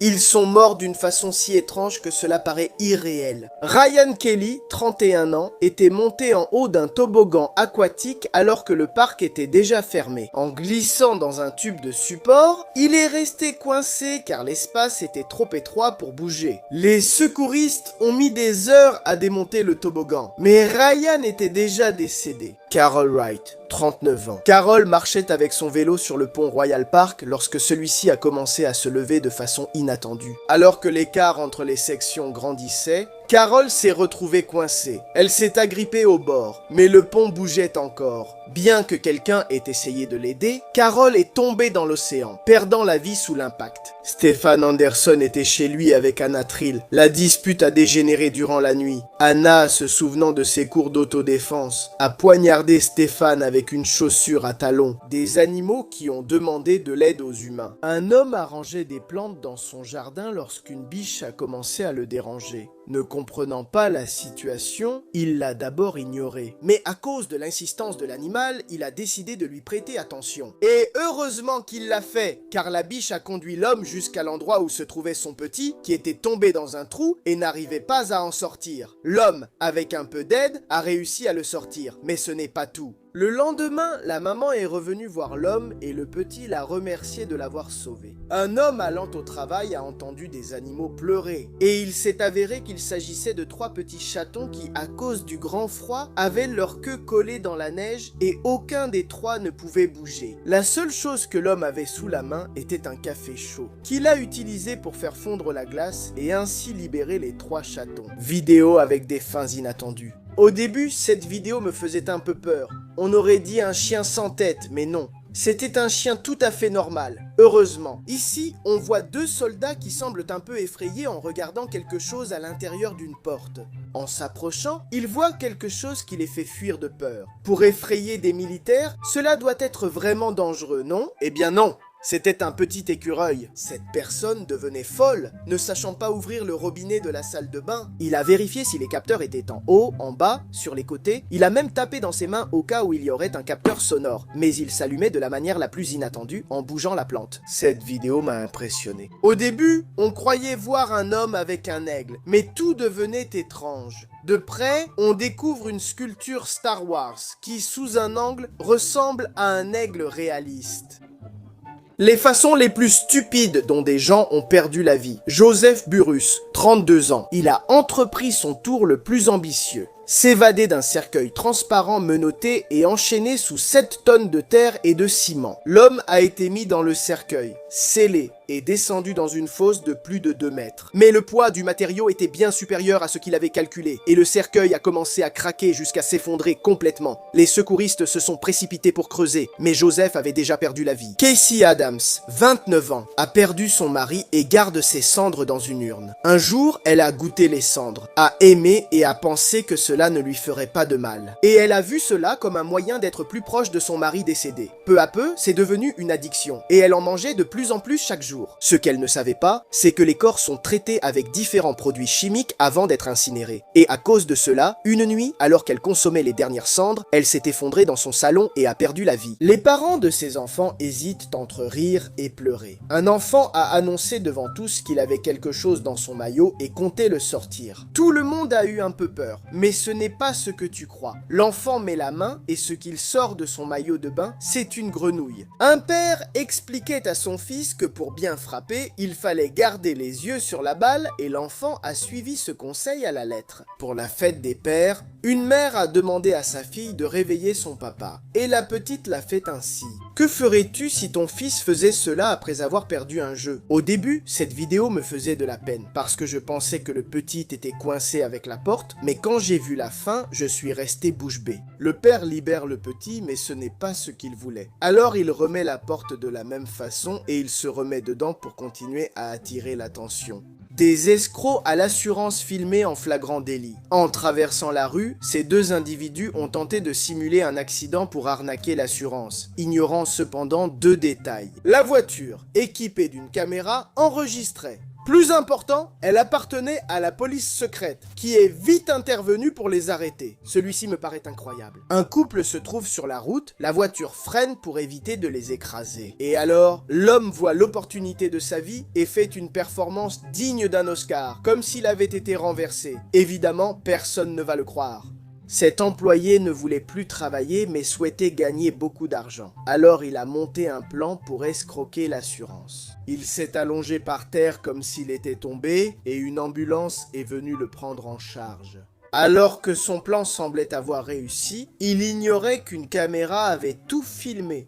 Ils sont morts d'une façon si étrange que cela paraît irréel. Ryan Kelly, 31 ans, était monté en haut d'un toboggan aquatique alors que le parc était déjà fermé. En glissant dans un tube de support, il est resté coincé car l'espace était trop étroit pour bouger. Les secouristes ont mis des heures à démonter le toboggan, mais Ryan était déjà décédé. Carol Wright, 39 ans. Carol marchait avec son vélo sur le pont Royal Park lorsque celui-ci a commencé à se lever de façon inattendue. Alors que l'écart entre les sections grandissait, Carol s'est retrouvée coincée. Elle s'est agrippée au bord, mais le pont bougeait encore. Bien que quelqu'un ait essayé de l'aider, Carol est tombée dans l'océan, perdant la vie sous l'impact. Stefan Anderson était chez lui avec Anna Trill. La dispute a dégénéré durant la nuit. Anna, se souvenant de ses cours d'autodéfense, a poignardé Stefan avec une chaussure à talons. Des animaux qui ont demandé de l'aide aux humains. Un homme a rangé des plantes dans son jardin lorsqu'une biche a commencé à le déranger. Ne comprenant pas la situation, il l'a d'abord ignorée. Mais à cause de l'insistance de l'animal, il a décidé de lui prêter attention. Et heureusement qu'il l'a fait, car la biche a conduit l'homme jusqu'à l'endroit où se trouvait son petit, qui était tombé dans un trou et n'arrivait pas à en sortir. L'homme, avec un peu d'aide, a réussi à le sortir, mais ce n'est pas tout. Le lendemain, la maman est revenue voir l'homme et le petit l'a remercié de l'avoir sauvé. Un homme allant au travail a entendu des animaux pleurer et il s'est avéré qu'il s'agissait de 3 petits chatons qui, à cause du grand froid, avaient leur queue collée dans la neige et aucun des 3 ne pouvait bouger. La seule chose que l'homme avait sous la main était un café chaud, qu'il a utilisé pour faire fondre la glace et ainsi libérer les 3 chatons. Vidéo avec des fins inattendues. Au début, cette vidéo me faisait un peu peur. On aurait dit un chien sans tête, mais non. C'était un chien tout à fait normal, heureusement. Ici, on voit 2 soldats qui semblent un peu effrayés en regardant quelque chose à l'intérieur d'une porte. En s'approchant, ils voient quelque chose qui les fait fuir de peur. Pour effrayer des militaires, cela doit être vraiment dangereux, non? Eh bien non! C'était un petit écureuil. Cette personne devenait folle, ne sachant pas ouvrir le robinet de la salle de bain. Il a vérifié si les capteurs étaient en haut, en bas, sur les côtés. Il a même tapé dans ses mains au cas où il y aurait un capteur sonore. Mais il s'allumait de la manière la plus inattendue en bougeant la plante. Cette vidéo m'a impressionné. Au début, on croyait voir un homme avec un aigle, mais tout devenait étrange. De près, on découvre une sculpture Star Wars qui, sous un angle, ressemble à un aigle réaliste. Les façons les plus stupides dont des gens ont perdu la vie. Joseph Burrus, 32 ans. Il a entrepris son tour le plus ambitieux. S'évader d'un cercueil transparent menotté et enchaîné sous 7 tonnes de terre et de ciment. L'homme a été mis dans le cercueil, scellé et descendu dans une fosse de plus de 2 mètres. Mais le poids du matériau était bien supérieur à ce qu'il avait calculé et le cercueil a commencé à craquer jusqu'à s'effondrer complètement. Les secouristes se sont précipités pour creuser, mais Joseph avait déjà perdu la vie. Casey Adams, 29 ans, a perdu son mari et garde ses cendres dans une urne. Un jour, elle a goûté les cendres, a aimé et a pensé que cela ne lui ferait pas de mal. Et elle a vu cela comme un moyen d'être plus proche de son mari décédé. Peu à peu, c'est devenu une addiction et elle en mangeait de plus en plus chaque jour. Ce qu'elle ne savait pas, c'est que les corps sont traités avec différents produits chimiques avant d'être incinérés. Et à cause de cela, une nuit, alors qu'elle consommait les dernières cendres, elle s'est effondrée dans son salon et a perdu la vie. Les parents de ses enfants hésitent entre rire et pleurer. Un enfant a annoncé devant tous qu'il avait quelque chose dans son maillot et comptait le sortir. Tout le monde a eu un peu peur, mais ce n'est pas ce que tu crois. L'enfant met la main et ce qu'il sort de son maillot de bain, c'est une grenouille. Un père expliquait à son fils que pour bien frapper, il fallait garder les yeux sur la balle et l'enfant a suivi ce conseil à la lettre. Pour la fête des pères, une mère a demandé à sa fille de réveiller son papa et la petite l'a fait ainsi. Que ferais-tu si ton fils faisait cela après avoir perdu un jeu? Au début, cette vidéo me faisait de la peine parce que je pensais que le petit était coincé avec la porte, mais quand j'ai vu la fin, je suis resté bouche bée. Le père libère le petit, mais ce n'est pas ce qu'il voulait. Alors il remet la porte de la même façon et il se remet dedans pour continuer à attirer l'attention. Des escrocs à l'assurance filmés en flagrant délit. En traversant la rue, ces 2 individus ont tenté de simuler un accident pour arnaquer l'assurance, ignorant cependant 2 détails. La voiture, équipée d'une caméra, enregistrait. Plus important, elle appartenait à la police secrète, qui est vite intervenue pour les arrêter. Celui-ci me paraît incroyable. Un couple se trouve sur la route, la voiture freine pour éviter de les écraser. Et alors, l'homme voit l'opportunité de sa vie et fait une performance digne d'un Oscar, comme s'il avait été renversé. Évidemment, personne ne va le croire. Cet employé ne voulait plus travailler mais souhaitait gagner beaucoup d'argent. Alors il a monté un plan pour escroquer l'assurance. Il s'est allongé par terre comme s'il était tombé et une ambulance est venue le prendre en charge. Alors que son plan semblait avoir réussi, il ignorait qu'une caméra avait tout filmé.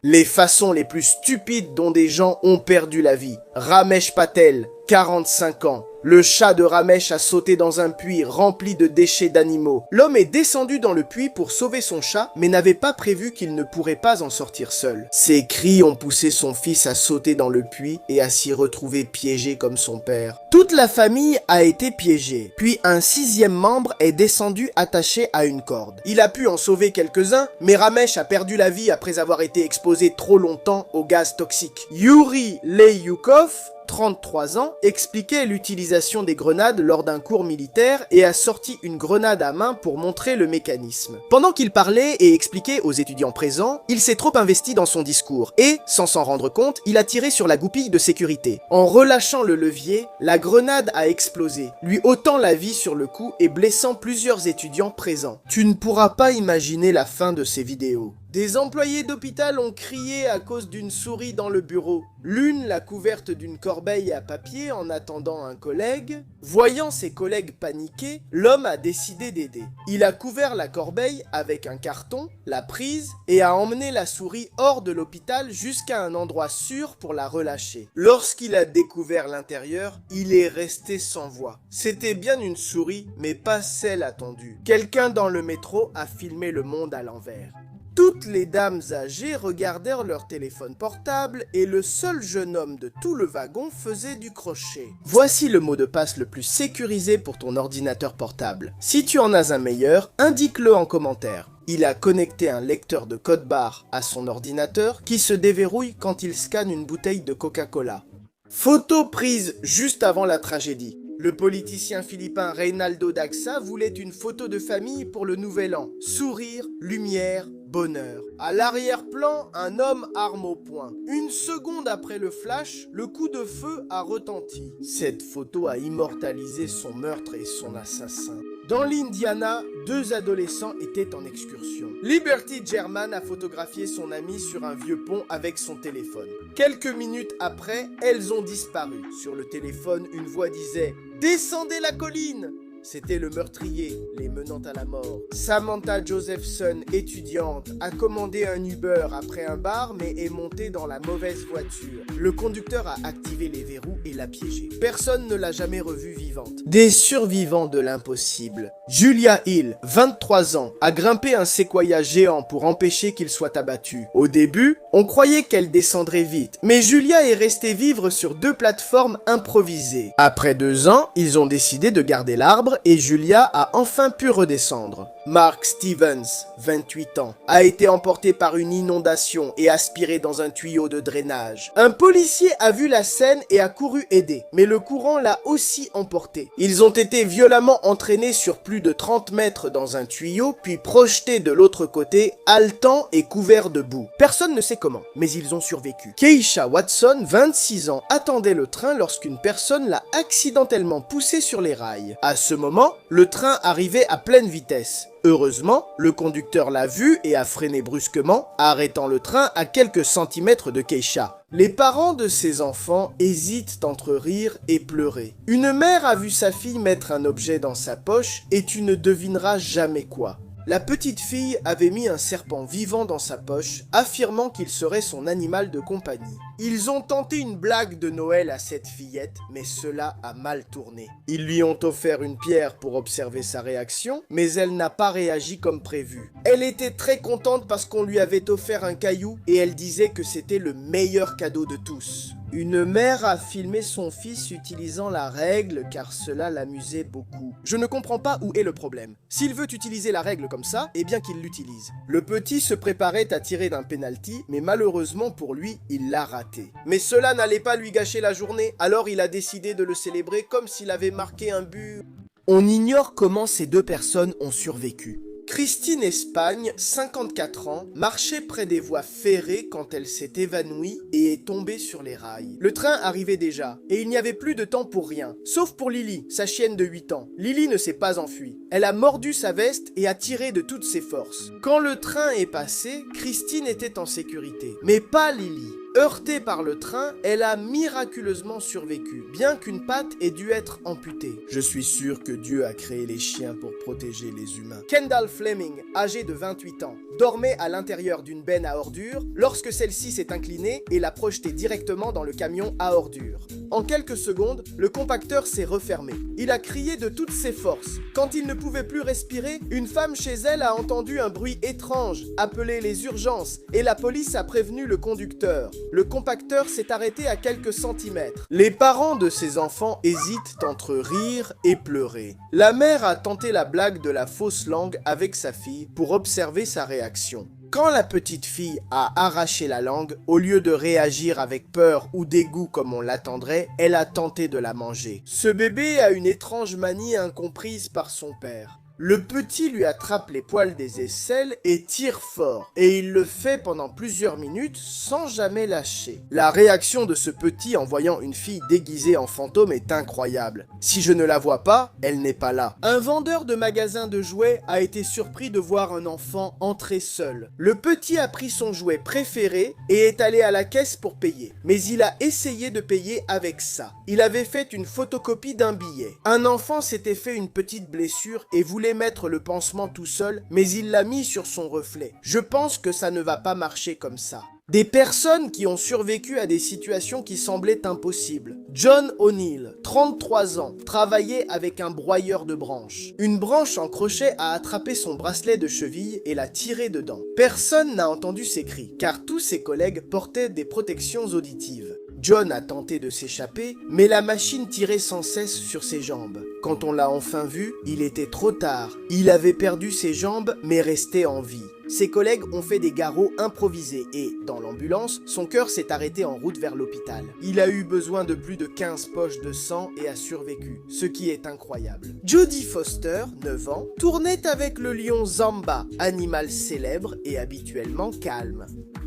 Les façons les plus stupides dont des gens ont perdu la vie. Ramesh Patel, 45 ans. Le chat de Ramesh a sauté dans un puits rempli de déchets d'animaux. L'homme est descendu dans le puits pour sauver son chat, mais n'avait pas prévu qu'il ne pourrait pas en sortir seul. Ses cris ont poussé son fils à sauter dans le puits et à s'y retrouver piégé comme son père. Toute la famille a été piégée, puis un 6e membre est descendu attaché à une corde. Il a pu en sauver quelques-uns, mais Ramesh a perdu la vie après avoir été exposé trop longtemps au gaz toxique. Yuri Leyukov, 33 ans, expliquait l'utilisation des grenades lors d'un cours militaire et a sorti une grenade à main pour montrer le mécanisme. Pendant qu'il parlait et expliquait aux étudiants présents, il s'est trop investi dans son discours et, sans s'en rendre compte, il a tiré sur la goupille de sécurité. En relâchant le levier, la grenade a explosé, lui ôtant la vie sur le coup et blessant plusieurs étudiants présents. Tu ne pourras pas imaginer la fin de ces vidéos. Des employés d'hôpital ont crié à cause d'une souris dans le bureau. L'une l'a couverte d'une corbeille à papier en attendant un collègue. Voyant ses collègues paniquer, l'homme a décidé d'aider. Il a couvert la corbeille avec un carton, l'a prise et a emmené la souris hors de l'hôpital jusqu'à un endroit sûr pour la relâcher. Lorsqu'il a découvert l'intérieur, il est resté sans voix. C'était bien une souris, mais pas celle attendue. Quelqu'un dans le métro a filmé le monde à l'envers. Toutes les dames âgées regardèrent leur téléphone portable et le seul jeune homme de tout le wagon faisait du crochet. Voici le mot de passe le plus sécurisé pour ton ordinateur portable. Si tu en as un meilleur, indique-le en commentaire. Il a connecté un lecteur de code barre à son ordinateur qui se déverrouille quand il scanne une bouteille de Coca-Cola. Photo prise juste avant la tragédie. Le politicien philippin Reynaldo Daxa voulait une photo de famille pour le nouvel an. Sourire, lumière, bonheur. À l'arrière-plan, un homme arme au poing. Une seconde après le flash, le coup de feu a retenti. Cette photo a immortalisé son meurtre et son assassin. Dans l'Indiana, 2 adolescents étaient en excursion. Liberty German a photographié son amie sur un vieux pont avec son téléphone. Quelques minutes après, elles ont disparu. Sur le téléphone, une voix disait « Descendez la colline !» C'était le meurtrier, les menant à la mort. Samantha Josephson, étudiante, a commandé un Uber après un bar mais est montée dans la mauvaise voiture. Le conducteur a activé les verrous et l'a piégée. Personne ne l'a jamais revue vivante. Des survivants de l'impossible. Julia Hill, 23 ans, a grimpé un séquoia géant pour empêcher qu'il soit abattu. Au début, on croyait qu'elle descendrait vite, mais Julia est restée vivre sur 2 plateformes improvisées. Après 2 ans, ils ont décidé de garder l'arbre et Julia a enfin pu redescendre. Mark Stevens, 28 ans, a été emporté par une inondation et aspiré dans un tuyau de drainage. Un policier a vu la scène et a couru aider, mais le courant l'a aussi emporté. Ils ont été violemment entraînés sur plus de 30 mètres dans un tuyau, puis projetés de l'autre côté, haletants et couverts de boue. Personne ne sait comment, mais ils ont survécu. Keisha Watson, 26 ans, attendait le train lorsqu'une personne l'a accidentellement poussé sur les rails. À ce moment, le train arrivait à pleine vitesse. Heureusement, le conducteur l'a vu et a freiné brusquement, arrêtant le train à quelques centimètres de Keisha. Les parents de ces enfants hésitent entre rire et pleurer. Une mère a vu sa fille mettre un objet dans sa poche et tu ne devineras jamais quoi. La petite fille avait mis un serpent vivant dans sa poche, affirmant qu'il serait son animal de compagnie. Ils ont tenté une blague de Noël à cette fillette, mais cela a mal tourné. Ils lui ont offert une pierre pour observer sa réaction, mais elle n'a pas réagi comme prévu. Elle était très contente parce qu'on lui avait offert un caillou et elle disait que c'était le meilleur cadeau de tous. Une mère a filmé son fils utilisant la règle car cela l'amusait beaucoup. Je ne comprends pas où est le problème. S'il veut utiliser la règle comme ça, eh bien qu'il l'utilise. Le petit se préparait à tirer d'un penalty, mais malheureusement pour lui, il l'a raté. Mais cela n'allait pas lui gâcher la journée, alors il a décidé de le célébrer comme s'il avait marqué un but. On ignore comment ces deux personnes ont survécu. Christine Espagne, 54 ans, marchait près des voies ferrées quand elle s'est évanouie et est tombée sur les rails. Le train arrivait déjà, et il n'y avait plus de temps pour rien, sauf pour Lily, sa chienne de 8 ans. Lily ne s'est pas enfuie. Elle a mordu sa veste et a tiré de toutes ses forces. Quand le train est passé, Christine était en sécurité, mais pas Lily. Heurtée par le train, elle a miraculeusement survécu, bien qu'une patte ait dû être amputée. Je suis sûr que Dieu a créé les chiens pour protéger les humains. Kendall Fleming, âgé de 28 ans, dormait à l'intérieur d'une benne à ordures lorsque celle-ci s'est inclinée et l'a projetée directement dans le camion à ordures. En quelques secondes, le compacteur s'est refermé. Il a crié de toutes ses forces. Quand il ne pouvait plus respirer, une femme chez elle a entendu un bruit étrange, appelé les urgences, et la police a prévenu le conducteur. Le compacteur s'est arrêté à quelques centimètres. Les parents de ces enfants hésitent entre rire et pleurer. La mère a tenté la blague de la fausse langue avec sa fille pour observer sa réaction. Quand la petite fille a arraché la langue, au lieu de réagir avec peur ou dégoût comme on l'attendrait, elle a tenté de la manger. Ce bébé a une étrange manie incomprise par son père. Le petit lui attrape les poils des aisselles et tire fort, et il le fait pendant plusieurs minutes sans jamais lâcher. La réaction de ce petit en voyant une fille déguisée en fantôme est incroyable. Si je ne la vois pas, elle n'est pas là. Un vendeur de magasin de jouets a été surpris de voir un enfant entrer seul. Le petit a pris son jouet préféré et est allé à la caisse pour payer. Mais il a essayé de payer avec ça. Il avait fait une photocopie d'un billet. Un enfant s'était fait une petite blessure et voulait mettre le pansement tout seul, mais il l'a mis sur son reflet. Je pense que ça ne va pas marcher comme ça. Des personnes qui ont survécu à des situations qui semblaient impossibles. John O'Neill, 33 ans, travaillait avec un broyeur de branches. Une branche en crochet a attrapé son bracelet de cheville et l'a tiré dedans. Personne n'a entendu ses cris, car tous ses collègues portaient des protections auditives. John a tenté de s'échapper, mais la machine tirait sans cesse sur ses jambes. Quand on l'a enfin vu, il était trop tard. Il avait perdu ses jambes, mais restait en vie. Ses collègues ont fait des garrots improvisés et, dans l'ambulance, son cœur s'est arrêté en route vers l'hôpital. Il a eu besoin de plus de 15 poches de sang et a survécu, ce qui est incroyable. Jodie Foster, 9 ans, tournait avec le lion Zamba, animal célèbre et habituellement calme.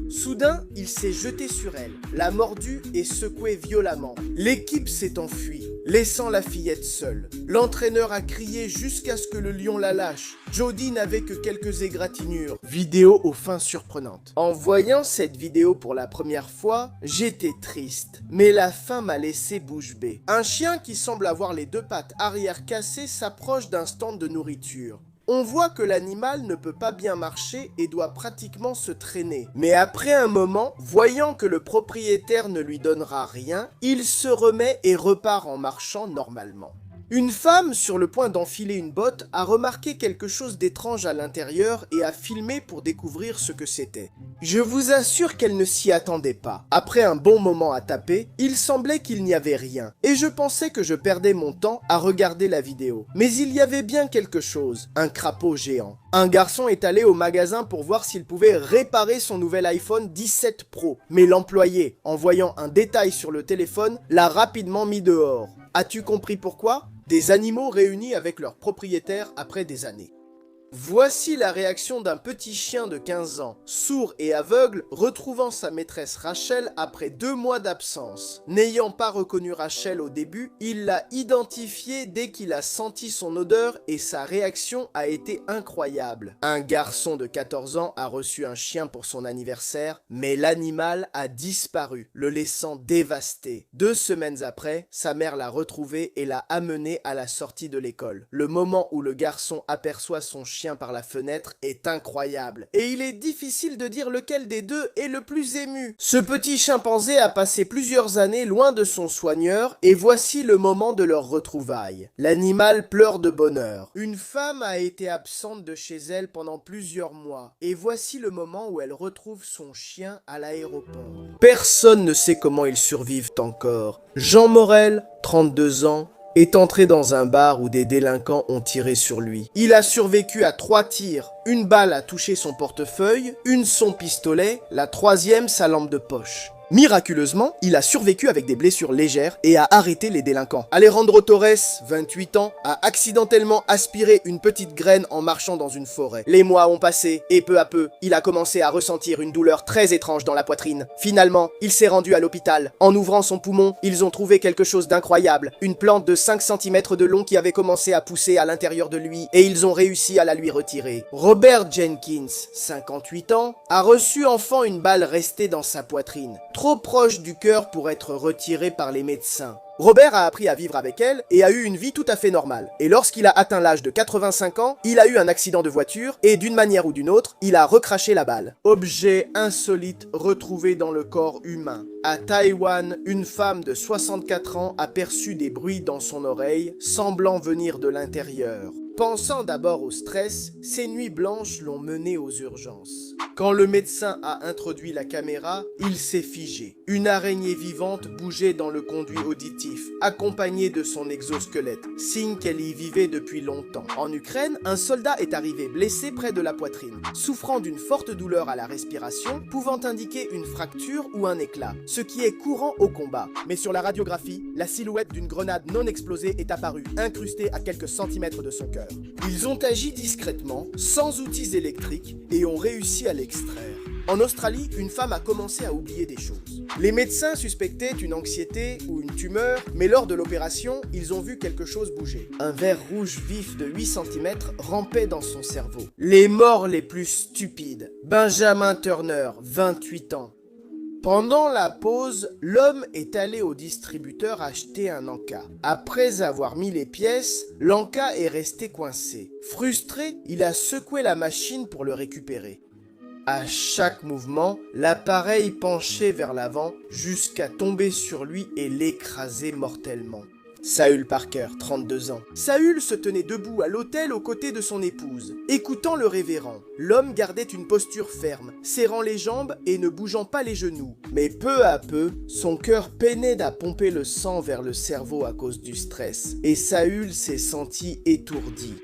Soudain, il s'est jeté sur elle, l'a mordue et secoué violemment. L'équipe s'est enfuie, laissant la fillette seule. L'entraîneur a crié jusqu'à ce que le lion la lâche. Jodie n'avait que quelques égratignures. Vidéo aux fins surprenantes. En voyant cette vidéo pour la première fois, j'étais triste. Mais la fin m'a laissé bouche bée. Un chien qui semble avoir les deux pattes arrière cassées s'approche d'un stand de nourriture. On voit que l'animal ne peut pas bien marcher et doit pratiquement se traîner. Mais après un moment, voyant que le propriétaire ne lui donnera rien, il se remet et repart en marchant normalement. Une femme sur le point d'enfiler une botte a remarqué quelque chose d'étrange à l'intérieur et a filmé pour découvrir ce que c'était. Je vous assure qu'elle ne s'y attendait pas. Après un bon moment à taper, il semblait qu'il n'y avait rien. Et je pensais que je perdais mon temps à regarder la vidéo. Mais il y avait bien quelque chose, un crapaud géant. Un garçon est allé au magasin pour voir s'il pouvait réparer son nouvel iPhone 17 Pro. Mais l'employé, en voyant un détail sur le téléphone, l'a rapidement mis dehors. As-tu compris pourquoi ? Des animaux réunis avec leur propriétaire après des années. Voici la réaction d'un petit chien de 15 ans, sourd et aveugle, retrouvant sa maîtresse Rachel après 2 mois d'absence. N'ayant pas reconnu Rachel au début, il l'a identifiée dès qu'il a senti son odeur et sa réaction a été incroyable. Un garçon de 14 ans a reçu un chien pour son anniversaire, mais l'animal a disparu, le laissant dévasté. 2 semaines après, sa mère l'a retrouvé et l'a amené à la sortie de l'école. Le moment où le garçon aperçoit son chien chien par la fenêtre est incroyable. Et il est difficile de dire lequel des deux est le plus ému. Ce petit chimpanzé a passé plusieurs années loin de son soigneur et voici le moment de leur retrouvaille. L'animal pleure de bonheur. Une femme a été absente de chez elle pendant plusieurs mois et voici le moment où elle retrouve son chien à l'aéroport. Personne ne sait comment ils survivent encore. Jean Morel, 32 ans, est entré dans un bar où des délinquants ont tiré sur lui. Il a survécu à 3 tirs. Une balle a touché son portefeuille, une son pistolet, la troisième sa lampe de poche. Miraculeusement, il a survécu avec des blessures légères et a arrêté les délinquants. Alejandro Torres, 28 ans, a accidentellement aspiré une petite graine en marchant dans une forêt. Les mois ont passé et peu à peu, il a commencé à ressentir une douleur très étrange dans la poitrine. Finalement, il s'est rendu à l'hôpital. En ouvrant son poumon, ils ont trouvé quelque chose d'incroyable. Une plante de 5 cm de long qui avait commencé à pousser à l'intérieur de lui et ils ont réussi à la lui retirer. Robert Jenkins, 58 ans, a reçu enfant une balle restée dans sa poitrine, trop proche du cœur pour être retirée par les médecins. Robert a appris à vivre avec elle et a eu une vie tout à fait normale. Et lorsqu'il a atteint l'âge de 85 ans, il a eu un accident de voiture et d'une manière ou d'une autre, il a recraché la balle. Objet insolite retrouvé dans le corps humain. À Taïwan, une femme de 64 ans a perçu des bruits dans son oreille, semblant venir de l'intérieur. Pensant d'abord au stress, ces nuits blanches l'ont mené aux urgences. Quand le médecin a introduit la caméra, il s'est figé. Une araignée vivante bougeait dans le conduit auditif, accompagnée de son exosquelette, signe qu'elle y vivait depuis longtemps. En Ukraine, un soldat est arrivé blessé près de la poitrine, souffrant d'une forte douleur à la respiration, pouvant indiquer une fracture ou un éclat, ce qui est courant au combat. Mais sur la radiographie, la silhouette d'une grenade non explosée est apparue, incrustée à quelques centimètres de son cœur. Ils ont agi discrètement, sans outils électriques, et ont réussi à l'extraire. En Australie, une femme a commencé à oublier des choses. Les médecins suspectaient une anxiété ou une tumeur, mais lors de l'opération, ils ont vu quelque chose bouger. Un ver rouge vif de 8 cm rampait dans son cerveau. Les morts les plus stupides. Benjamin Turner, 28 ans. Pendant la pause, l'homme est allé au distributeur acheter un encas. Après avoir mis les pièces, l'encas est resté coincé. Frustré, il a secoué la machine pour le récupérer. À chaque mouvement, l'appareil penchait vers l'avant jusqu'à tomber sur lui et l'écraser mortellement. Saül Parker, 32 ans. Saül se tenait debout à l'autel aux côtés de son épouse. Écoutant le révérend, l'homme gardait une posture ferme, serrant les jambes et ne bougeant pas les genoux. Mais peu à peu, son cœur peinait à pomper le sang vers le cerveau à cause du stress. Et Saül s'est senti étourdi.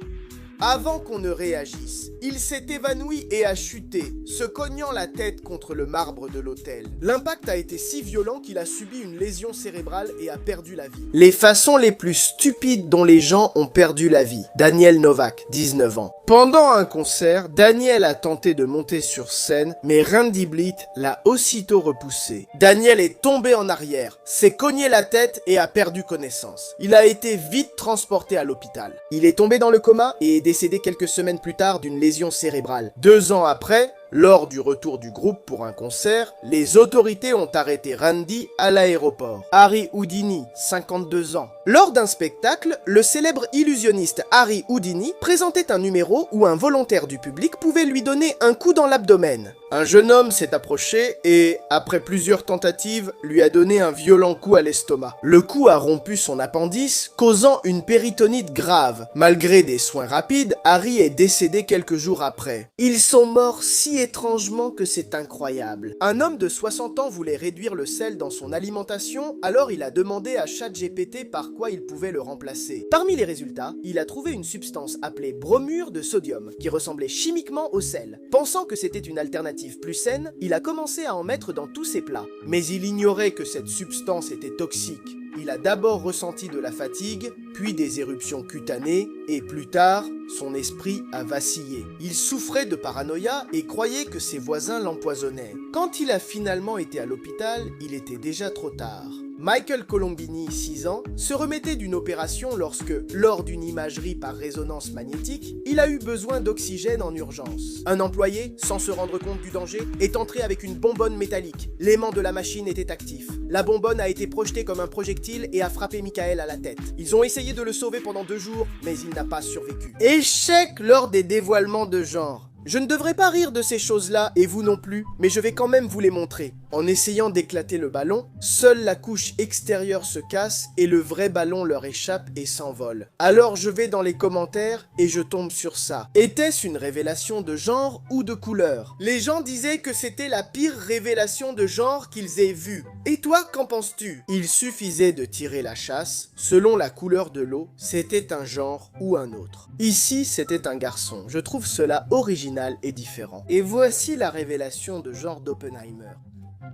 Avant qu'on ne réagisse, il s'est évanoui et a chuté, se cognant la tête contre le marbre de l'autel. L'impact a été si violent qu'il a subi une lésion cérébrale et a perdu la vie. Les façons les plus stupides dont les gens ont perdu la vie. Daniel Novak, 19 ans. Pendant un concert, Daniel a tenté de monter sur scène, mais Randy Blythe l'a aussitôt repoussé. Daniel est tombé en arrière, s'est cogné la tête et a perdu connaissance. Il a été vite transporté à l'hôpital. Il est tombé dans le coma et est décédé quelques semaines plus tard d'une lésion cérébrale. 2 ans après, lors du retour du groupe pour un concert, les autorités ont arrêté Randy à l'aéroport. Harry Houdini, 52 ans. Lors d'un spectacle, le célèbre illusionniste Harry Houdini présentait un numéro où un volontaire du public pouvait lui donner un coup dans l'abdomen. Un jeune homme s'est approché et, après plusieurs tentatives, lui a donné un violent coup à l'estomac. Le coup a rompu son appendice, causant une péritonite grave. Malgré des soins rapides, Harry est décédé quelques jours après. Ils sont morts si étrangement que c'est incroyable. Un homme de 60 ans voulait réduire le sel dans son alimentation, alors il a demandé à ChatGPT par quoi il pouvait le remplacer. Parmi les résultats, il a trouvé une substance appelée bromure de sodium, qui ressemblait chimiquement au sel. Pensant que c'était une alternative plus saine, il a commencé à en mettre dans tous ses plats. Mais il ignorait que cette substance était toxique. Il a d'abord ressenti de la fatigue, puis des éruptions cutanées, et plus tard, son esprit a vacillé. Il souffrait de paranoïa et croyait que ses voisins l'empoisonnaient. Quand il a finalement été à l'hôpital, il était déjà trop tard. Michael Colombini, 6 ans, se remettait d'une opération lorsque, lors d'une imagerie par résonance magnétique, il a eu besoin d'oxygène en urgence. Un employé, sans se rendre compte du danger, est entré avec une bonbonne métallique. L'aimant de la machine était actif. La bonbonne a été projetée comme un projectile et a frappé Michael à la tête. Ils ont essayé de le sauver pendant 2 jours, mais il n'a pas survécu. Échec lors des dévoilements de genre. Je ne devrais pas rire de ces choses-là, et vous non plus, mais je vais quand même vous les montrer. En essayant d'éclater le ballon, seule la couche extérieure se casse et le vrai ballon leur échappe et s'envole. Alors je vais dans les commentaires et je tombe sur ça. Était-ce une révélation de genre ou de couleur? Les gens disaient que c'était la pire révélation de genre qu'ils aient vue. Et toi, qu'en penses-tu? Il suffisait de tirer la chasse. Selon la couleur de l'eau, c'était un genre ou un autre. Ici, c'était un garçon. Je trouve cela original et différent. Et voici la révélation de genre d'Oppenheimer.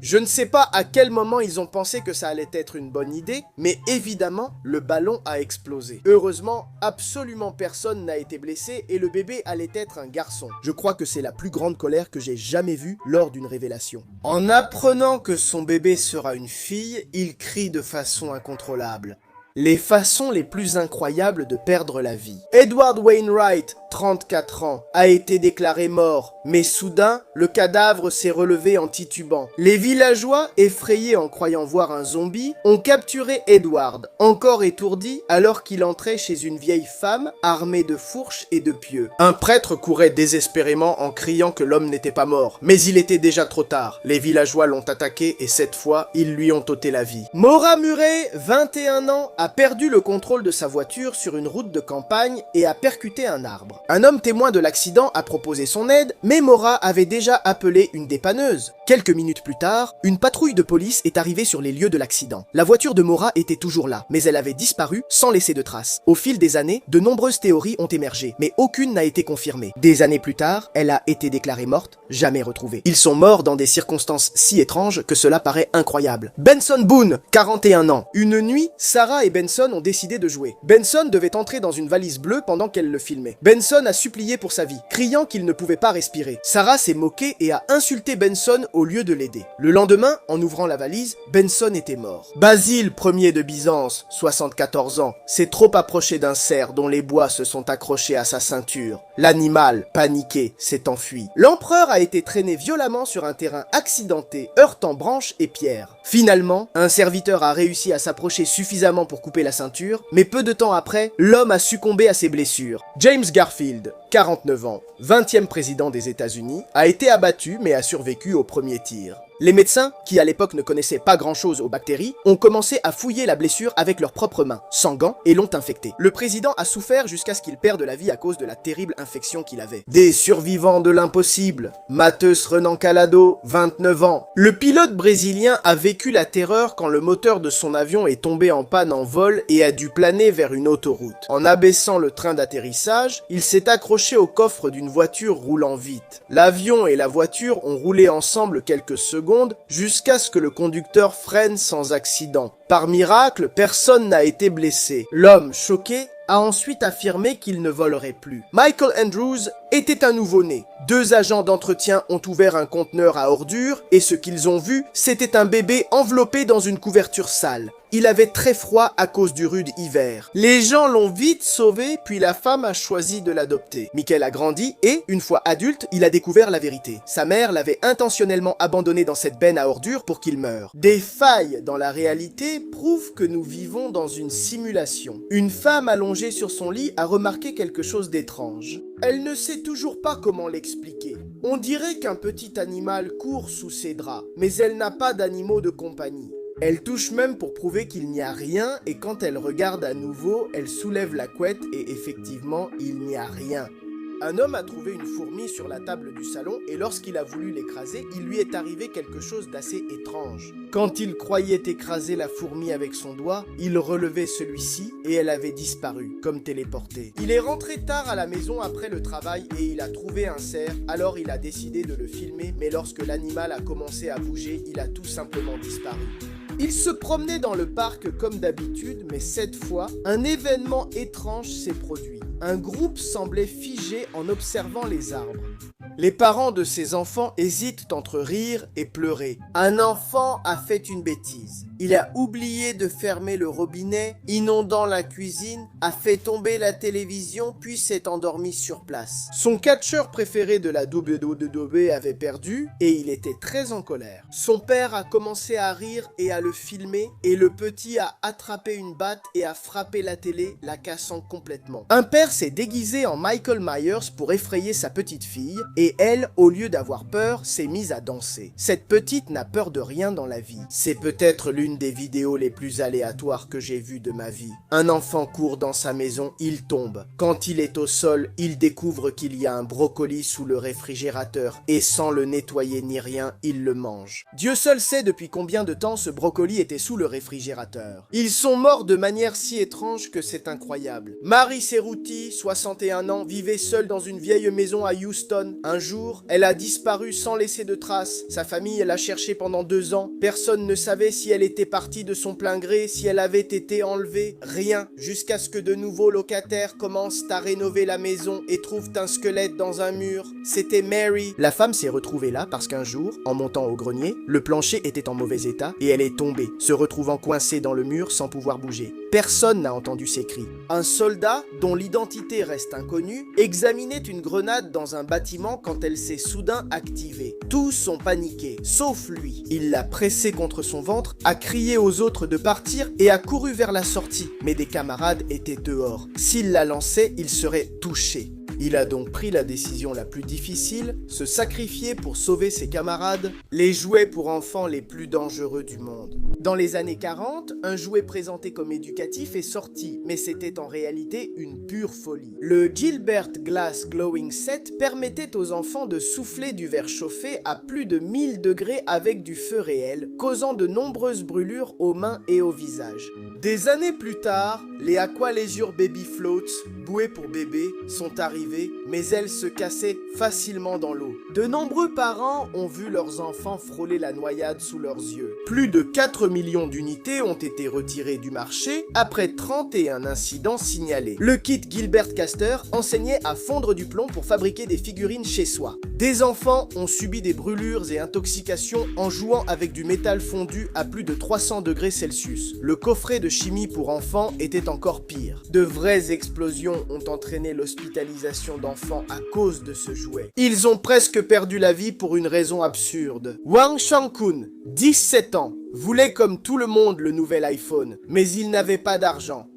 Je ne sais pas à quel moment ils ont pensé que ça allait être une bonne idée, mais évidemment, le ballon a explosé. Heureusement, absolument personne n'a été blessé et le bébé allait être un garçon. Je crois que c'est la plus grande colère que j'ai jamais vue lors d'une révélation. En apprenant que son bébé sera une fille, il crie de façon incontrôlable. Les façons les plus incroyables de perdre la vie. Edward Wainwright, 34 ans, a été déclaré mort, mais soudain, le cadavre s'est relevé en titubant. Les villageois, effrayés en croyant voir un zombie, ont capturé Edward, encore étourdi, alors qu'il entrait chez une vieille femme armée de fourches et de pieux. Un prêtre courait désespérément en criant que l'homme n'était pas mort, mais il était déjà trop tard. Les villageois l'ont attaqué et cette fois, ils lui ont ôté la vie. Maura Murray, 21 ans, a perdu le contrôle de sa voiture sur une route de campagne et a percuté un arbre. Un homme témoin de l'accident a proposé son aide, mais Maura avait déjà appelé une dépanneuse. Quelques minutes plus tard, une patrouille de police est arrivée sur les lieux de l'accident. La voiture de Maura était toujours là, mais elle avait disparu sans laisser de traces. Au fil des années, de nombreuses théories ont émergé, mais aucune n'a été confirmée. Des années plus tard, elle a été déclarée morte, jamais retrouvée. Ils sont morts dans des circonstances si étranges que cela paraît incroyable. Benson Boone, 41 ans. Une nuit, Sarah et Benson ont décidé de jouer. Benson devait entrer dans une valise bleue pendant qu'elle le filmait. Benson a supplié pour sa vie, criant qu'il ne pouvait pas respirer. Sarah s'est moquée et a insulté Benson au lieu de l'aider. Le lendemain, en ouvrant la valise, Benson était mort. Basile Ier de Byzance, 74 ans, s'est trop approché d'un cerf dont les bois se sont accrochés à sa ceinture. L'animal, paniqué, s'est enfui. L'empereur a été traîné violemment sur un terrain accidenté, heurtant branches et pierres. Finalement, un serviteur a réussi à s'approcher suffisamment pour couper la ceinture, mais peu de temps après, l'homme a succombé à ses blessures. James Garfield, 49 ans, 20e président des États-Unis, a été abattu mais a survécu au premier tir. Les médecins, qui à l'époque ne connaissaient pas grand-chose aux bactéries, ont commencé à fouiller la blessure avec leurs propres mains, sans gants, et l'ont infectée. Le président a souffert jusqu'à ce qu'il perde la vie à cause de la terrible infection qu'il avait. Des survivants de l'impossible. Matheus Renan Calado, 29 ans. Le pilote brésilien a vécu la terreur quand le moteur de son avion est tombé en panne en vol et a dû planer vers une autoroute. En abaissant le train d'atterrissage, il s'est accroché au coffre d'une voiture roulant vite. L'avion et la voiture ont roulé ensemble quelques secondes jusqu'à ce que le conducteur freine sans accident. Par miracle, personne n'a été blessé. L'homme, choqué, a ensuite affirmé qu'il ne volerait plus. Michael Andrews était un nouveau-né. 2 agents d'entretien ont ouvert un conteneur à ordures et ce qu'ils ont vu, c'était un bébé enveloppé dans une couverture sale. Il avait très froid à cause du rude hiver. Les gens l'ont vite sauvé, puis la femme a choisi de l'adopter. Michael a grandi et, une fois adulte, il a découvert la vérité. Sa mère l'avait intentionnellement abandonné dans cette benne à ordures pour qu'il meure. Des failles dans la réalité prouvent que nous vivons dans une simulation. Une femme allongée sur son lit a remarqué quelque chose d'étrange. Elle ne sait toujours pas comment l'expliquer. On dirait qu'un petit animal court sous ses draps, mais elle n'a pas d'animaux de compagnie. Elle touche même pour prouver qu'il n'y a rien et quand elle regarde à nouveau, elle soulève la couette et effectivement, il n'y a rien. Un homme a trouvé une fourmi sur la table du salon et lorsqu'il a voulu l'écraser, il lui est arrivé quelque chose d'assez étrange. Quand il croyait écraser la fourmi avec son doigt, il relevait celui-ci et elle avait disparu, comme téléportée. Il est rentré tard à la maison après le travail et il a trouvé un cerf, alors il a décidé de le filmer, mais lorsque l'animal a commencé à bouger, il a tout simplement disparu. Il se promenait dans le parc comme d'habitude, mais cette fois, un événement étrange s'est produit. Un groupe semblait figé en observant les arbres. Les parents de ces enfants hésitent entre rire et pleurer. Un enfant a fait une bêtise. Il a oublié de fermer le robinet, inondant la cuisine, a fait tomber la télévision puis s'est endormi sur place. Son catcheur préféré de la WWE avait perdu et il était très en colère. Son père a commencé à rire et à le filmer et le petit a attrapé une batte et a frappé la télé, la cassant complètement. Un père s'est déguisé en Michael Myers pour effrayer sa petite fille et elle, au lieu d'avoir peur, s'est mise à danser. Cette petite n'a peur de rien dans la vie. C'est peut-être l'une des vidéos les plus aléatoires que j'ai vues de ma vie. Un enfant court dans sa maison, il tombe. Quand il est au sol, il découvre qu'il y a un brocoli sous le réfrigérateur et sans le nettoyer ni rien, il le mange. Dieu seul sait depuis combien de temps ce brocoli était sous le réfrigérateur. Ils sont morts de manière si étrange que c'est incroyable. Marie Cerruti, 61 ans, vivait seule dans une vieille maison à Houston. Un jour, elle a disparu sans laisser de traces. Sa famille l'a cherchée pendant 2 ans. Personne ne savait si elle était partie de son plein gré, si elle avait été enlevée. Rien, jusqu'à ce que de nouveaux locataires commencent à rénover la maison et trouvent un squelette dans un mur. C'était Mary. La femme s'est retrouvée là parce qu'un jour, en montant au grenier, le plancher était en mauvais état et elle est tombée, se retrouvant coincée dans le mur sans pouvoir bouger. Personne n'a entendu ses cris. Un soldat, dont l'identité reste inconnue, examinait une grenade dans un bâtiment quand elle s'est soudain activée. Tous ont paniqué, sauf lui. Il l'a pressée contre son ventre, a crié aux autres de partir et a couru vers la sortie. Mais des camarades étaient dehors. S'il la lançait, il serait touché. Il a donc pris la décision la plus difficile, se sacrifier pour sauver ses camarades, les jouets pour enfants les plus dangereux du monde. Dans les années 40, un jouet présenté comme éducatif est sorti, mais c'était en réalité une pure folie. Le Gilbert Glass Glowing Set permettait aux enfants de souffler du verre chauffé à plus de 1000 degrés avec du feu réel, causant de nombreuses brûlures aux mains et au visage. Des années plus tard, les Aqua Leisure Baby Floats, bouées pour bébés, sont arrivées, mais elles se cassaient facilement dans l'eau. De nombreux parents ont vu leurs enfants frôler la noyade sous leurs yeux. Plus de 4 millions d'unités ont été retirées du marché après 31 incidents signalés. Le kit Gilbert Caster enseignait à fondre du plomb pour fabriquer des figurines chez soi. Des enfants ont subi des brûlures et intoxications en jouant avec du métal fondu à plus de 300 degrés Celsius. Le coffret de chimie pour enfants était encore pire. De vraies explosions ont entraîné l'hospitalisation d'enfants à cause de ce jouet. Ils ont presque perdu la vie pour une raison absurde. Wang Shangkun, 17 ans, voulait comme tout le monde le nouvel iPhone, mais il n'avait pas d'argent.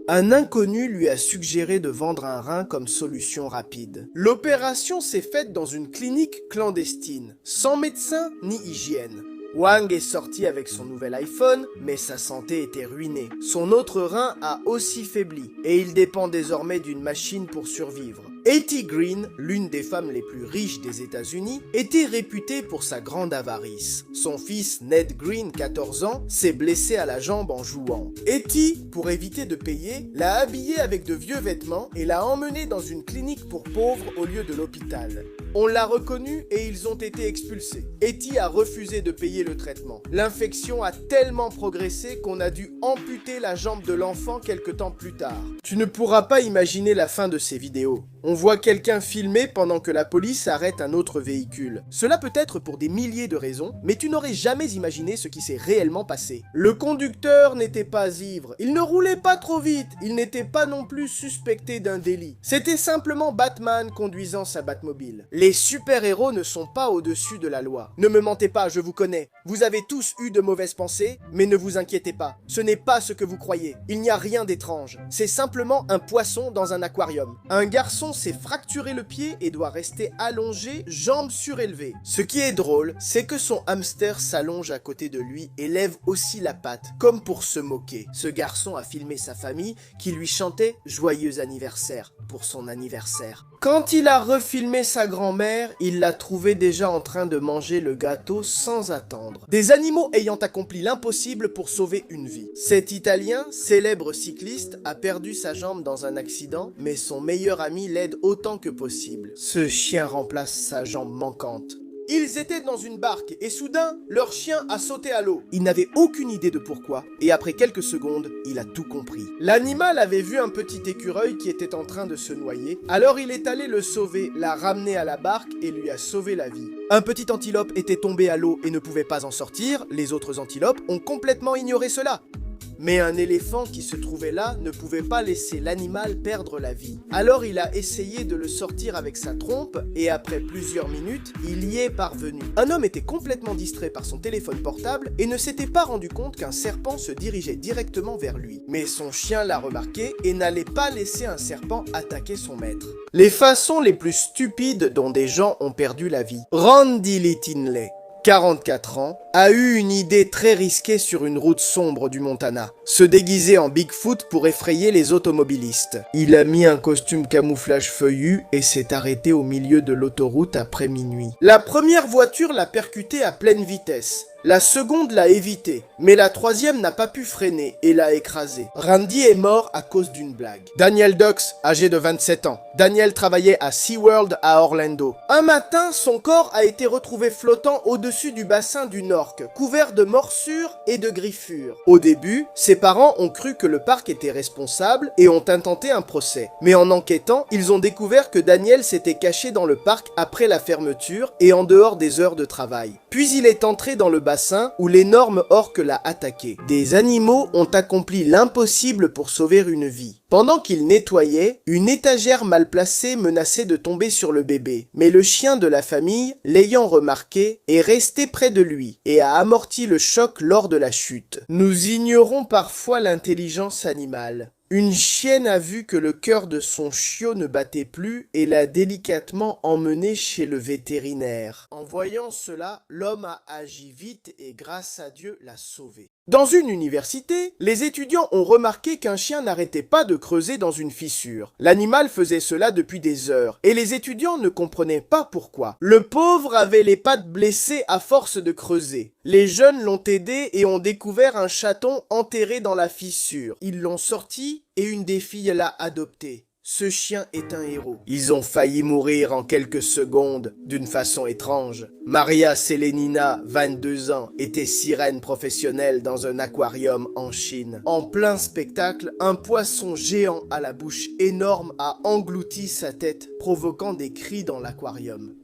Un inconnu lui a suggéré de vendre un rein comme solution rapide. L'opération s'est faite dans une clinique clandestine, sans médecin ni hygiène. Wang est sorti avec son nouvel iPhone, mais sa santé était ruinée. Son autre rein a aussi faibli, et il dépend désormais d'une machine pour survivre. Etty Green, l'une des femmes les plus riches des États-Unis, était réputée pour sa grande avarice. Son fils Ned Green, 14 ans, s'est blessé à la jambe en jouant. Etty, pour éviter de payer, l'a habillé avec de vieux vêtements et l'a emmené dans une clinique pour pauvres au lieu de l'hôpital. On l'a reconnu et ils ont été expulsés. Etty a refusé de payer le traitement. L'infection a tellement progressé qu'on a dû amputer la jambe de l'enfant quelque temps plus tard. Tu ne pourras pas imaginer la fin de ces vidéos. On voit quelqu'un filmer pendant que la police arrête un autre véhicule. Cela peut être pour des milliers de raisons, mais tu n'aurais jamais imaginé ce qui s'est réellement passé. Le conducteur n'était pas ivre, il ne roulait pas trop vite, il n'était pas non plus suspecté d'un délit. C'était simplement Batman conduisant sa Batmobile. Les super-héros ne sont pas au-dessus de la loi. Ne me mentez pas, je vous connais. Vous avez tous eu de mauvaises pensées, mais ne vous inquiétez pas. Ce n'est pas ce que vous croyez. Il n'y a rien d'étrange. C'est simplement un poisson dans un aquarium. Un garçon s'est fracturé le pied et doit rester allongé, jambes surélevées. Ce qui est drôle, c'est que son hamster s'allonge à côté de lui et lève aussi la patte, comme pour se moquer. Ce garçon a filmé sa famille qui lui chantait « Joyeux anniversaire » pour son anniversaire. Quand il a refilmé sa grand-mère, il l'a trouvée déjà en train de manger le gâteau sans attendre. Des animaux ayant accompli l'impossible pour sauver une vie. Cet Italien, célèbre cycliste, a perdu sa jambe dans un accident, mais son meilleur ami l'aide autant que possible. Ce chien remplace sa jambe manquante. Ils étaient dans une barque et soudain, leur chien a sauté à l'eau. Il n'avait aucune idée de pourquoi et après quelques secondes, il a tout compris. L'animal avait vu un petit écureuil qui était en train de se noyer, alors il est allé le sauver, l'a ramené à la barque et lui a sauvé la vie. Un petit antilope était tombé à l'eau et ne pouvait pas en sortir, les autres antilopes ont complètement ignoré cela. Mais un éléphant qui se trouvait là ne pouvait pas laisser l'animal perdre la vie. Alors il a essayé de le sortir avec sa trompe et après plusieurs minutes, il y est parvenu. Un homme était complètement distrait par son téléphone portable et ne s'était pas rendu compte qu'un serpent se dirigeait directement vers lui. Mais son chien l'a remarqué et n'allait pas laisser un serpent attaquer son maître. Les façons les plus stupides dont des gens ont perdu la vie. Randy Lee Tinley, 44 ans, a eu une idée très risquée sur une route sombre du Montana. Se déguiser en Bigfoot pour effrayer les automobilistes. Il a mis un costume camouflage feuillu et s'est arrêté au milieu de l'autoroute après minuit. La première voiture l'a percuté à pleine vitesse. La seconde l'a évité, mais la troisième n'a pas pu freiner et l'a écrasé. Randy est mort à cause d'une blague. Daniel Dux, âgé de 27 ans. Daniel travaillait à SeaWorld à Orlando. Un matin, son corps a été retrouvé flottant au-dessus du bassin d'une orque, couvert de morsures et de griffures. Au début, ses parents ont cru que le parc était responsable et ont intenté un procès. Mais en enquêtant, ils ont découvert que Daniel s'était caché dans le parc après la fermeture et en dehors des heures de travail. Puis il est entré dans le bassin où l'énorme orque l'a attaqué. Des animaux ont accompli l'impossible pour sauver une vie. Pendant qu'il nettoyait, une étagère mal placée menaçait de tomber sur le bébé. Mais le chien de la famille, l'ayant remarqué, est resté près de lui et a amorti le choc lors de la chute. Nous ignorons parfois l'intelligence animale. Une chienne a vu que le cœur de son chiot ne battait plus et l'a délicatement emmené chez le vétérinaire. En voyant cela, l'homme a agi vite et grâce à Dieu l'a sauvé. Dans une université, les étudiants ont remarqué qu'un chien n'arrêtait pas de creuser dans une fissure. L'animal faisait cela depuis des heures, et les étudiants ne comprenaient pas pourquoi. Le pauvre avait les pattes blessées à force de creuser. Les jeunes l'ont aidé et ont découvert un chaton enterré dans la fissure. Ils l'ont sorti et une des filles l'a adopté. Ce chien est un héros. Ils ont failli mourir en quelques secondes d'une façon étrange. Maria Selenina, 22 ans, était sirène professionnelle dans un aquarium en Chine. En plein spectacle, un poisson géant à la bouche énorme a englouti sa tête, provoquant des cris dans l'aquarium.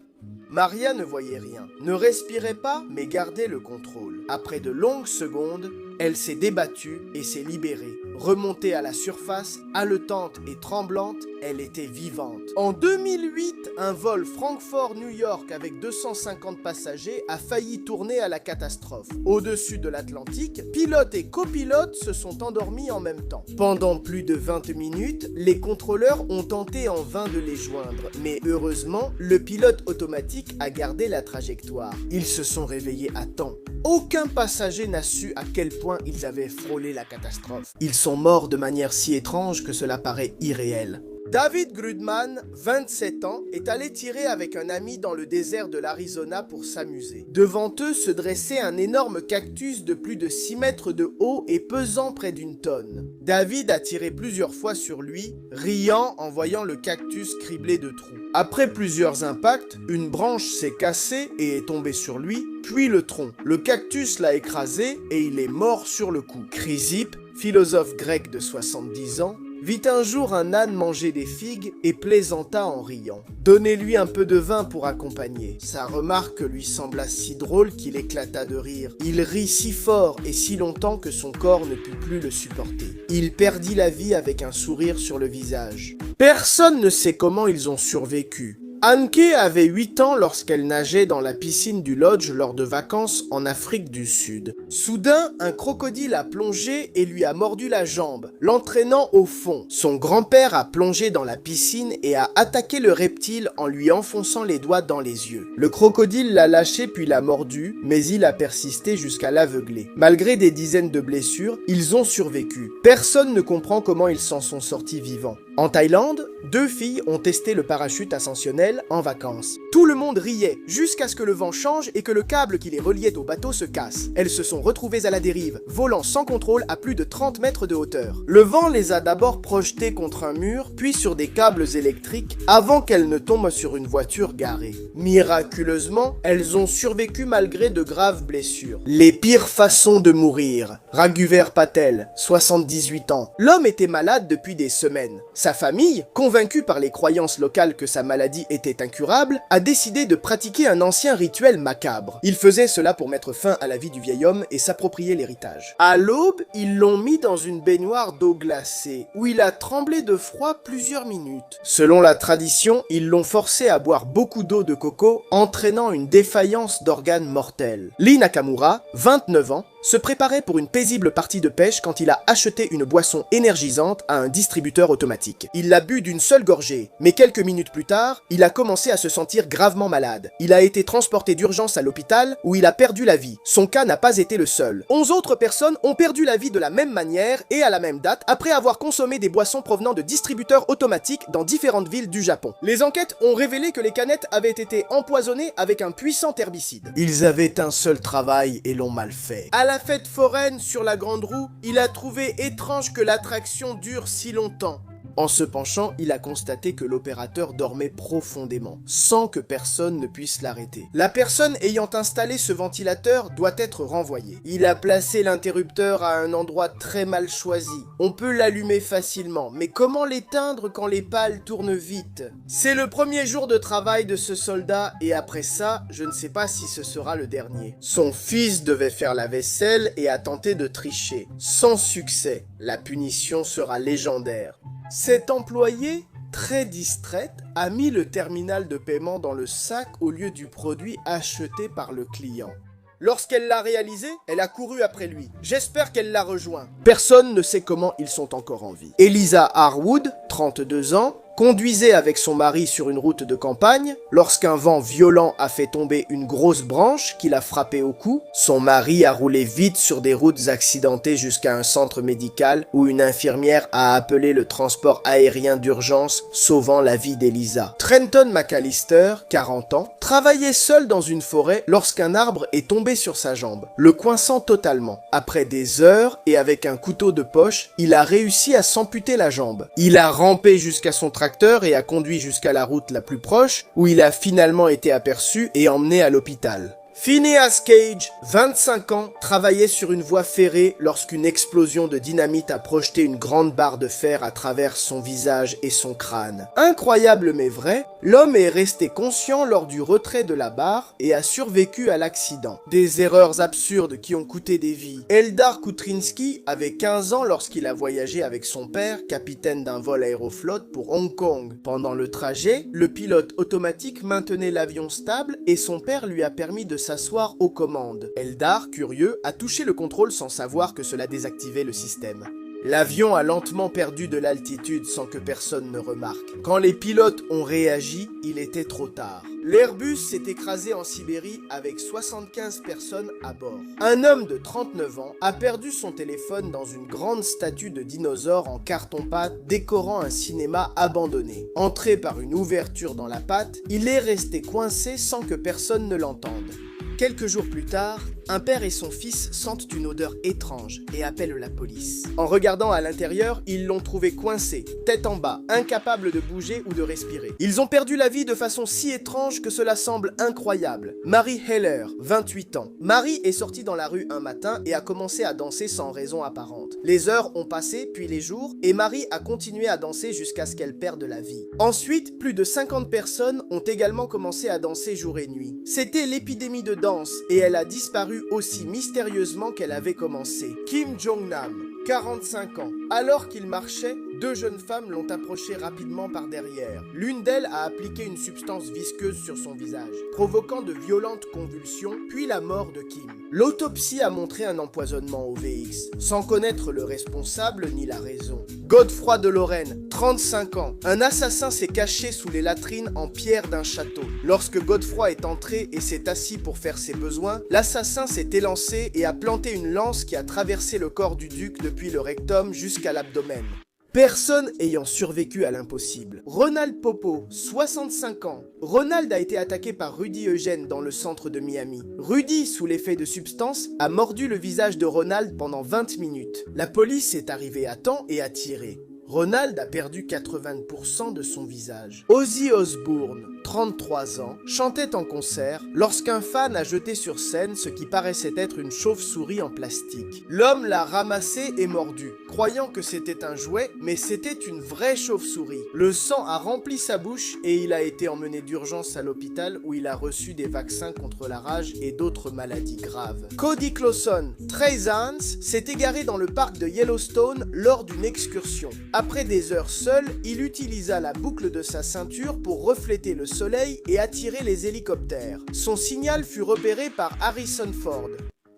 Maria ne voyait rien, ne respirait pas, mais gardait le contrôle. Après de longues secondes, elle s'est débattue et s'est libérée. Remontée à la surface, haletante et tremblante, elle était vivante. En 2008, un vol Francfort-New York avec 250 passagers a failli tourner à la catastrophe. Au-dessus de l'Atlantique, pilote et copilote se sont endormis en même temps. Pendant plus de 20 minutes, les contrôleurs ont tenté en vain de les joindre, mais heureusement, le pilote automatique a gardé la trajectoire. Ils se sont réveillés à temps. Aucun passager n'a su à quel point ils avaient frôlé la catastrophe. Ils sont morts de manière si étrange que cela paraît irréel. David Grudman, 27 ans, est allé tirer avec un ami dans le désert de l'Arizona pour s'amuser. Devant eux se dressait un énorme cactus de plus de 6 mètres de haut et pesant près d'une tonne. David a tiré plusieurs fois sur lui, riant en voyant le cactus criblé de trous. Après plusieurs impacts, une branche s'est cassée et est tombée sur lui, puis le tronc. Le cactus l'a écrasé et il est mort sur le coup. Chrysippe, philosophe grec de 70 ans, vit un jour un âne manger des figues et plaisanta en riant. Donnez-lui un peu de vin pour accompagner. Sa remarque lui sembla si drôle qu'il éclata de rire. Il rit si fort et si longtemps que son corps ne put plus le supporter. Il perdit la vie avec un sourire sur le visage. Personne ne sait comment ils ont survécu. Anke avait 8 ans lorsqu'elle nageait dans la piscine du lodge lors de vacances en Afrique du Sud. Soudain, un crocodile a plongé et lui a mordu la jambe, l'entraînant au fond. Son grand-père a plongé dans la piscine et a attaqué le reptile en lui enfonçant les doigts dans les yeux. Le crocodile l'a lâché puis l'a mordu, mais il a persisté jusqu'à l'aveugler. Malgré des dizaines de blessures, ils ont survécu. Personne ne comprend comment ils s'en sont sortis vivants. En Thaïlande, 2 filles ont testé le parachute ascensionnel en vacances. Tout le monde riait, jusqu'à ce que le vent change et que le câble qui les reliait au bateau se casse. Elles se sont retrouvées à la dérive, volant sans contrôle à plus de 30 mètres de hauteur. Le vent les a d'abord projetées contre un mur, puis sur des câbles électriques, avant qu'elles ne tombent sur une voiture garée. Miraculeusement, elles ont survécu malgré de graves blessures. Les pires façons de mourir. Raghuver Patel, 78 ans. L'homme était malade depuis des semaines. Sa famille, convaincue par les croyances locales que sa maladie était incurable, a décidé de pratiquer un ancien rituel macabre. Il faisait cela pour mettre fin à la vie du vieil homme et s'approprier l'héritage. À l'aube, ils l'ont mis dans une baignoire d'eau glacée, où il a tremblé de froid plusieurs minutes. Selon la tradition, ils l'ont forcé à boire beaucoup d'eau de coco, entraînant une défaillance d'organes mortels. Lee Nakamura, 29 ans, se préparait pour une paisible partie de pêche quand il a acheté une boisson énergisante à un distributeur automatique. Il l'a bu d'une seule gorgée, mais quelques minutes plus tard, il a commencé à se sentir gravement malade. Il a été transporté d'urgence à l'hôpital où il a perdu la vie. Son cas n'a pas été le seul. 11 autres personnes ont perdu la vie de la même manière et à la même date après avoir consommé des boissons provenant de distributeurs automatiques dans différentes villes du Japon. Les enquêtes ont révélé que les canettes avaient été empoisonnées avec un puissant herbicide. Ils avaient un seul travail et l'ont mal fait. À la fête foraine sur la Grande Roue, il a trouvé étrange que l'attraction dure si longtemps. En se penchant, il a constaté que l'opérateur dormait profondément, sans que personne ne puisse l'arrêter. La personne ayant installé ce ventilateur doit être renvoyée. Il a placé l'interrupteur à un endroit très mal choisi. On peut l'allumer facilement, mais comment l'éteindre quand les pales tournent vite? C'est le premier jour de travail de ce soldat, et après ça, je ne sais pas si ce sera le dernier. Son fils devait faire la vaisselle et a tenté de tricher. Sans succès, la punition sera légendaire. Cette employée, très distraite, a mis le terminal de paiement dans le sac au lieu du produit acheté par le client. Lorsqu'elle l'a réalisé, elle a couru après lui. J'espère qu'elle l'a rejoint. Personne ne sait comment ils sont encore en vie. Eliza Harwood, 32 ans, conduisait avec son mari sur une route de campagne lorsqu'un vent violent a fait tomber une grosse branche qui l'a frappé au cou. Son mari a roulé vite sur des routes accidentées jusqu'à un centre médical où une infirmière a appelé le transport aérien d'urgence, sauvant la vie d'Eliza. Trenton McAllister, 40 ans, travaillait seul dans une forêt lorsqu'un arbre est tombé sur sa jambe, le coinçant totalement. Après des heures et avec un couteau de poche, il a réussi à s'amputer la jambe. Il a rampé jusqu'à son tracteur et a conduit jusqu'à la route la plus proche, où il a finalement été aperçu et emmené à l'hôpital. Phineas Cage, 25 ans, travaillait sur une voie ferrée lorsqu'une explosion de dynamite a projeté une grande barre de fer à travers son visage et son crâne. Incroyable mais vrai, l'homme est resté conscient lors du retrait de la barre et a survécu à l'accident. Des erreurs absurdes qui ont coûté des vies. Eldar Kutrinski avait 15 ans lorsqu'il a voyagé avec son père, capitaine d'un vol Aeroflot pour Hong Kong. Pendant le trajet, le pilote automatique maintenait l'avion stable et son père lui a permis de s'asseoir aux commandes. Eldar, curieux, a touché le contrôle sans savoir que cela désactivait le système. L'avion a lentement perdu de l'altitude sans que personne ne remarque. Quand les pilotes ont réagi, il était trop tard. L'Airbus s'est écrasé en Sibérie avec 75 personnes à bord. Un homme de 39 ans a perdu son téléphone dans une grande statue de dinosaure en carton-pâte décorant un cinéma abandonné. Entré par une ouverture dans la pâte, il est resté coincé sans que personne ne l'entende. Quelques jours plus tard, un père et son fils sentent une odeur étrange et appellent la police. En regardant à l'intérieur, ils l'ont trouvé coincé, tête en bas, incapable de bouger ou de respirer. Ils ont perdu la vie de façon si étrange que cela semble incroyable. Mary Heller, 28 ans. Mary est sortie dans la rue un matin et a commencé à danser sans raison apparente. Les heures ont passé, puis les jours, et Mary a continué à danser jusqu'à ce qu'elle perde la vie. Ensuite, plus de 50 personnes ont également commencé à danser jour et nuit. C'était l'épidémie de danse et elle a disparu aussi mystérieusement qu'elle avait commencé. Kim Jong-nam, 45 ans. Alors qu'il marchait, deux jeunes femmes l'ont approché rapidement par derrière. L'une d'elles a appliqué une substance visqueuse sur son visage, provoquant de violentes convulsions, puis la mort de Kim. L'autopsie a montré un empoisonnement au VX, sans connaître le responsable ni la raison. Godefroy de Lorraine, 35 ans. Un assassin s'est caché sous les latrines en pierre d'un château. Lorsque Godefroy est entré et s'est assis pour faire ses besoins, l'assassin s'est élancé et a planté une lance qui a traversé le corps du duc depuis le rectum jusqu'à l'abdomen. Personne ayant survécu à l'impossible. Ronald Popo, 65 ans. Ronald a été attaqué par Rudy Eugène dans le centre de Miami. Rudy, sous l'effet de substances, a mordu le visage de Ronald pendant 20 minutes. La police est arrivée à temps et a tiré. Ronald a perdu 80% de son visage. Ozzy Osbourne, 33 ans, chantait en concert lorsqu'un fan a jeté sur scène ce qui paraissait être une chauve-souris en plastique. L'homme l'a ramassé et mordu, croyant que c'était un jouet, mais c'était une vraie chauve-souris. Le sang a rempli sa bouche et il a été emmené d'urgence à l'hôpital où il a reçu des vaccins contre la rage et d'autres maladies graves. Cody Clawson, 13 ans, s'est égaré dans le parc de Yellowstone lors d'une excursion. Après des heures seul, il utilisa la boucle de sa ceinture pour refléter le soleil et attirer les hélicoptères. Son signal fut repéré par Harrison Ford.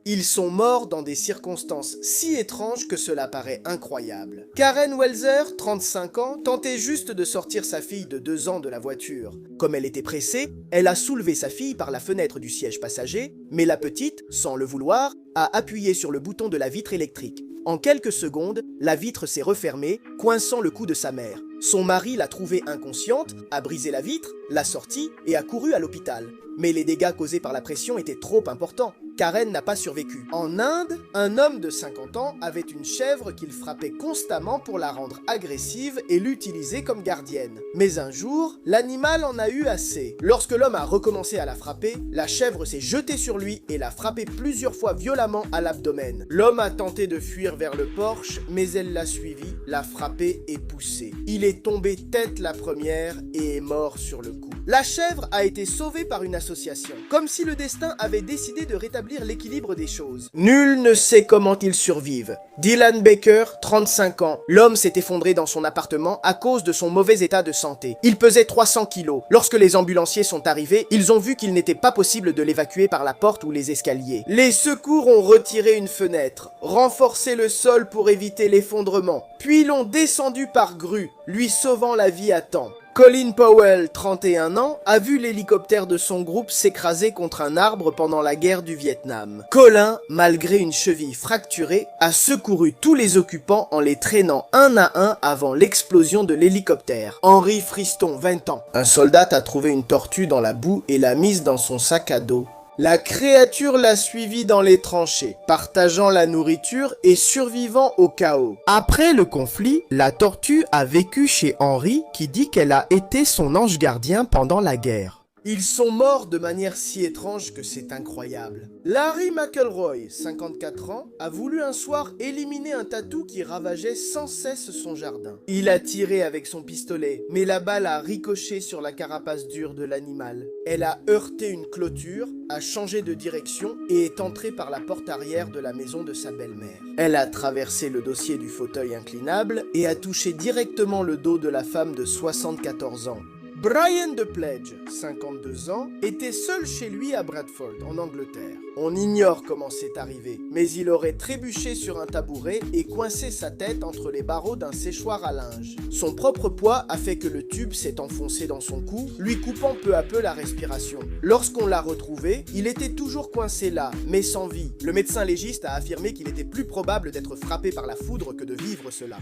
Ils sont morts dans des circonstances si étranges que cela paraît incroyable. Karen Welzer, 35 ans, tentait juste de sortir sa fille de 2 ans de la voiture. Comme elle était pressée, elle a soulevé sa fille par la fenêtre du siège passager, mais la petite, sans le vouloir, a appuyé sur le bouton de la vitre électrique. En quelques secondes, la vitre s'est refermée, coinçant le cou de sa mère. Son mari l'a trouvée inconsciente, a brisé la vitre, l'a sortie et a couru à l'hôpital. Mais les dégâts causés par la pression étaient trop importants. Karen n'a pas survécu. En Inde, un homme de 50 ans avait une chèvre qu'il frappait constamment pour la rendre agressive et l'utiliser comme gardienne. Mais un jour, l'animal en a eu assez. Lorsque l'homme a recommencé à la frapper, la chèvre s'est jetée sur lui et l'a frappé plusieurs fois violemment à l'abdomen. L'homme a tenté de fuir vers le porche, mais elle l'a suivi, l'a frappé et poussé. Il est tombé tête la première et est mort sur le coup. La chèvre a été sauvée par une association, comme si le destin avait décidé de rétablir l'équilibre des choses. Nul ne sait comment ils survivent. Dylan Baker, 35 ans. L'homme s'est effondré dans son appartement à cause de son mauvais état de santé. Il pesait 300 kilos. Lorsque les ambulanciers sont arrivés, ils ont vu qu'il n'était pas possible de l'évacuer par la porte ou les escaliers. Les secours ont retiré une fenêtre, renforcé le sol pour éviter l'effondrement, puis l'ont descendu par grue, lui sauvant la vie à temps. Colin Powell, 31 ans, a vu l'hélicoptère de son groupe s'écraser contre un arbre pendant la guerre du Vietnam. Colin, malgré une cheville fracturée, a secouru tous les occupants en les traînant un à un avant l'explosion de l'hélicoptère. Henry Friston, 20 ans. Un soldat a trouvé une tortue dans la boue et l'a mise dans son sac à dos. La créature l'a suivi dans les tranchées, partageant la nourriture et survivant au chaos. Après le conflit, la tortue a vécu chez Henry qui dit qu'elle a été son ange gardien pendant la guerre. Ils sont morts de manière si étrange que c'est incroyable. Larry McElroy, 54 ans, a voulu un soir éliminer un tatou qui ravageait sans cesse son jardin. Il a tiré avec son pistolet, mais la balle a ricoché sur la carapace dure de l'animal. Elle a heurté une clôture, a changé de direction et est entrée par la porte arrière de la maison de sa belle-mère. Elle a traversé le dossier du fauteuil inclinable et a touché directement le dos de la femme de 74 ans. Brian DePledge, 52 ans, était seul chez lui à Bradford, en Angleterre. On ignore comment c'est arrivé, mais il aurait trébuché sur un tabouret et coincé sa tête entre les barreaux d'un séchoir à linge. Son propre poids a fait que le tube s'est enfoncé dans son cou, lui coupant peu à peu la respiration. Lorsqu'on l'a retrouvé, il était toujours coincé là, mais sans vie. Le médecin légiste a affirmé qu'il était plus probable d'être frappé par la foudre que de vivre cela.